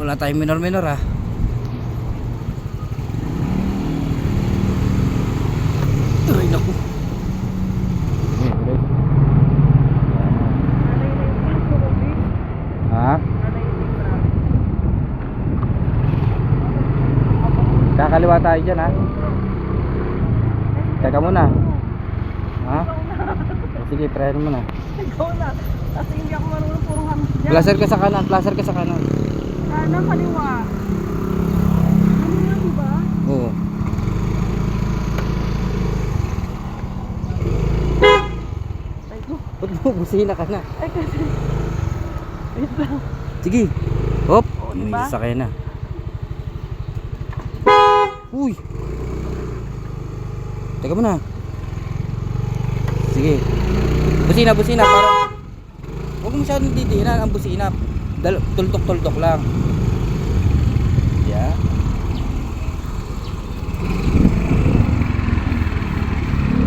Wala tayong minor-minor ha. Ay naku. Ha? Kakaliwa tayo dyan ha. Teka muna. Ha? Sige, try mo na. Ikaw na. Kasi hindi ako marunong puro hams dyan. Placer ka sa kanan, placer ka sa kanan. Kanan, kaliwa. Ano nga, diba? Oo. Ay ko. Ba't mo busina ka na? Ay kasi. Wait lang. Sige. Hop. Oo, May diba? sasakyan na. Uy. Teka muna. Sige. Busina, busina para. Huwag mo masyadong didiinan ang busina. Tultok-tultok lang. Yeah.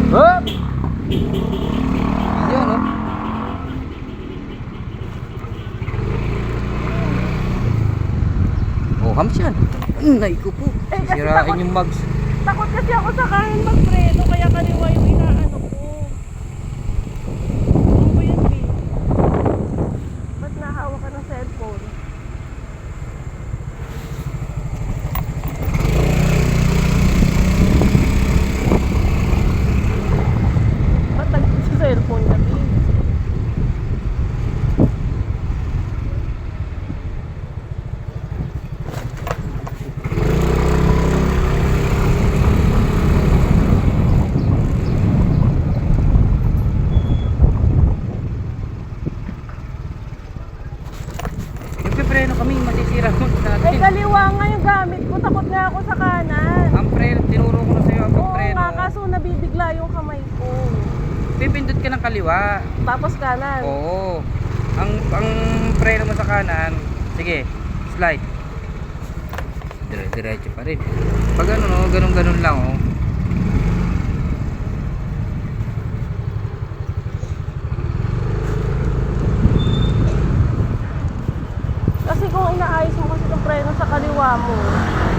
Hop. Yan oh. Oh, hams yan. Naiko po. Eh, kasi Sisirain takot- yung mugs. Takot kasi ako sa kanan magpreno, kaya kaliwa yung inaano ko. Ano ba yun, B? Ba't nahawak ka ng cellphone? Ba't nagsit sa cellphone na, B? Preno kami, masisira mo sa Eh, atin. kaliwa nga yung gamit ko. Takot nga ako sa kanan. Ang preno, tinuro ko na sa'yo ang Oo preno. nga, kaso nabibigla yung kamay ko. Pipindot ka ng kaliwa. Tapos kanan. Oo. Ang preno mo sa kanan, sige, slide. Diretso pa rin. Pag ano, no, ganun-ganun lang, oh. Kasi kung inaayos mo kasi yung preno sa kaliwa mo,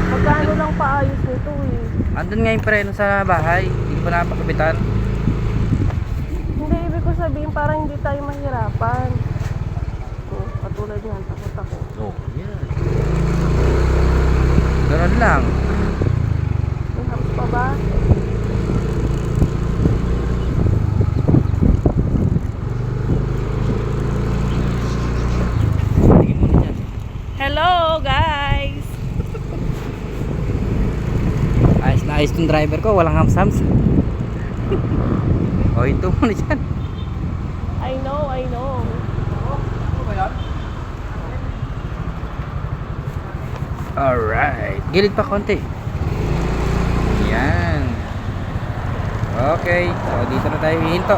magkano lang paayos nito eh. Andun nga yung preno sa bahay. Hindi ko pa napakapitan. Hindi, ibig ko sabihin parang hindi tayo mahirapan. Oh, katulad yan, takot ako. Oh, yeah. Ganun lang. May hams pa ba? Tingin mo na dyan. Hello guys! Ayos na ayos yung driver ko. Walang hams-hams. O, ito mo na dyan. I know, I know. Alright. Gilid pa konti. Yan. Okay. So, dito na tayo hihinto.